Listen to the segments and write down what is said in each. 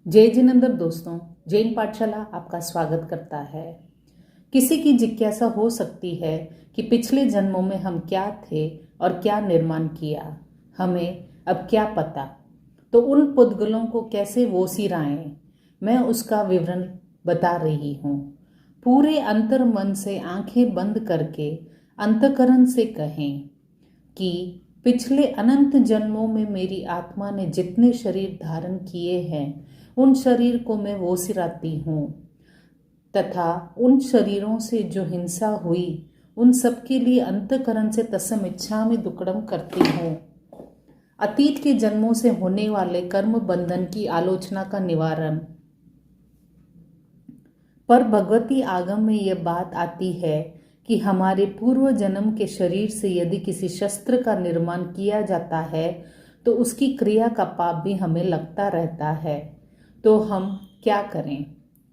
जय जिनेंद्र दोस्तों, जैन पाठशाला आपका स्वागत करता है। किसी की जिज्ञासा हो सकती है कि पिछले जन्मों में हम क्या थे और क्या निर्माण किया, हमें अब क्या पता। तो उन पुद्गलों को कैसे वोसिराएं, मैं उसका विवरण बता रही हूँ। पूरे अंतर मन से आंखें बंद करके अंतकरण से कहें कि पिछले अनंत जन्मों में मेरी आत्मा ने जितने शरीर धारण किए हैं उन शरीर को मैं वोसिराती हूँ तथा उन शरीरों से जो हिंसा हुई उन सब के लिए अंतकरण से तस्म इच्छा में दुक्कड़म करती हूँ। अतीत के जन्मों से होने वाले कर्म बंधन की आलोचना का निवारण। पर भगवती आगम में यह बात आती है कि हमारे पूर्व जन्म के शरीर से यदि किसी शस्त्र का निर्माण किया जाता है तो उसकी क्रिया का पाप भी हमें लगता रहता है। तो हम क्या करें?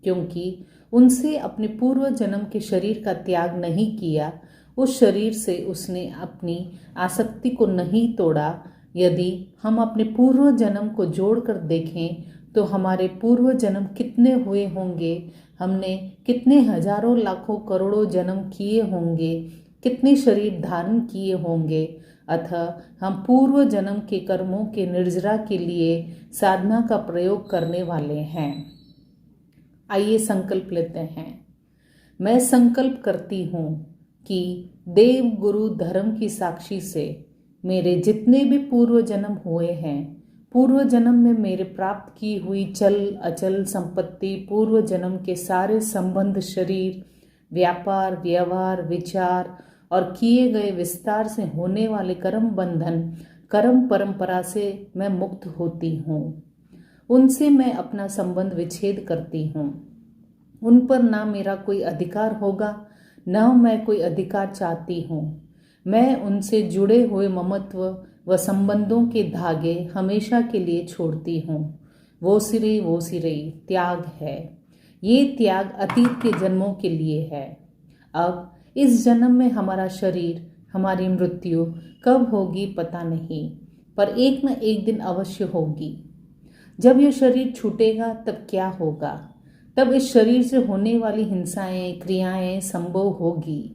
क्योंकि उनसे अपने पूर्व जन्म के शरीर का त्याग नहीं किया, उस शरीर से उसने अपनी आसक्ति को नहीं तोड़ा। यदि हम अपने पूर्व जन्म को जोड़कर देखें तो हमारे पूर्व जन्म कितने हुए होंगे, हमने कितने हजारों लाखों करोड़ों जन्म किए होंगे, कितने शरीर धारण किए होंगे। अतः हम पूर्व जन्म के कर्मों के निर्जरा के लिए साधना का प्रयोग करने वाले हैं। आइए संकल्प लेते हैं। मैं संकल्प करती हूँ कि देव गुरु धर्म की साक्षी से मेरे जितने भी पूर्व जन्म हुए हैं, पूर्व जन्म में मेरे प्राप्त की हुई चल अचल संपत्ति, पूर्व जन्म के सारे संबंध, शरीर, व्यापार, व्यवहार, विचार और किए गए विस्तार से होने वाले कर्म बंधन, कर्म परंपरा से मैं मुक्त होती हूँ। उनसे मैं अपना संबंध विच्छेद करती हूँ। उन पर ना मेरा कोई अधिकार होगा, न मैं कोई अधिकार चाहती हूँ। मैं उनसे जुड़े हुए ममत्व व संबंधों के धागे हमेशा के लिए छोड़ती हूँ। वो सिरे त्याग है। ये त्याग अतीत के जन्मों के लिए है। अब इस जन्म में हमारा शरीर, हमारी मृत्यु कब होगी पता नहीं, पर एक न एक दिन अवश्य होगी। जब यह शरीर छूटेगा तब क्या होगा? तब इस शरीर से होने वाली हिंसाएं, क्रियाएं संभव होगी।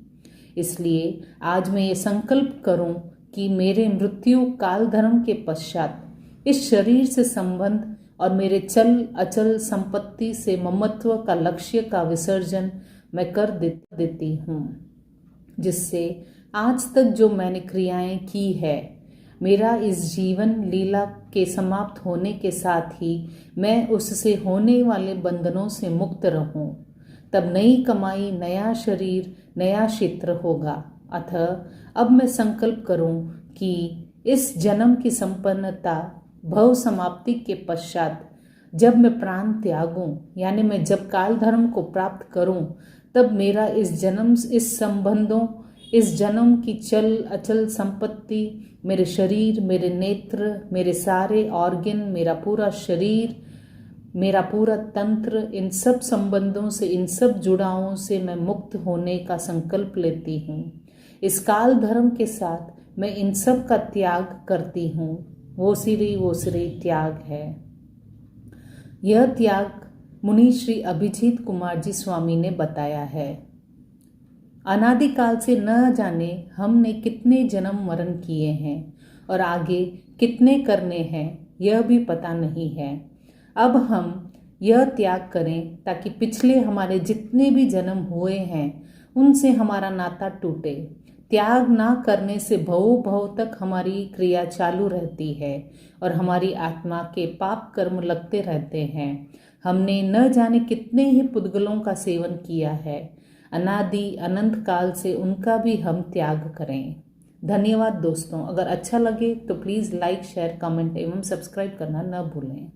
इसलिए आज मैं ये संकल्प करूं कि मेरे मृत्यु काल धर्म के पश्चात इस शरीर से संबंध और मेरे चल अचल संपत्ति से ममत्व का लक्ष्य का विसर्जन मैं कर देती हूँ, जिससे आज तक जो मैंने क्रियाएं की है, मेरा इस जीवन लीला के समाप्त होने के साथ ही मैं उससे होने वाले बंधनों से मुक्त रहूं। तब नई कमाई, नया शरीर, नया क्षेत्र होगा। अतः अब मैं संकल्प करूं कि इस जन्म की संपन्नता भव समाप्ति के पश्चात जब मैं प्राण त्यागूं, यानी मैं जब काल धर्म को प्राप्त करूं, तब मेरा इस जन्म, इस संबंधों, इस जन्म की चल अचल संपत्ति, मेरे शरीर, मेरे नेत्र, मेरे सारे ऑर्गन, मेरा पूरा शरीर, मेरा पूरा तंत्र, इन सब संबंधों से, इन सब जुड़ावों से मैं मुक्त होने का संकल्प लेती हूँ। इस काल धर्म के साथ मैं इन सब का त्याग करती हूँ। वो सिरे त्याग है। यह त्याग मुनि श्री अभिजीत कुमार जी स्वामी ने बताया है। अनादिकाल से न जाने हमने कितने जन्म मरण किए हैं और आगे कितने करने हैं यह भी पता नहीं है। अब हम यह त्याग करें ताकि पिछले हमारे जितने भी जन्म हुए हैं उनसे हमारा नाता टूटे। त्याग ना करने से भवों भव तक हमारी क्रिया चालू रहती है और हमारी आत्मा के पाप कर्म लगते रहते हैं। हमने न जाने कितने ही पुद्गलों का सेवन किया है। अनादि अनंत काल से उनका भी हम त्याग करें। धन्यवाद दोस्तों। अगर अच्छा लगे तो प्लीज़ लाइक, शेयर, कमेंट एवं सब्सक्राइब करना न भूलें।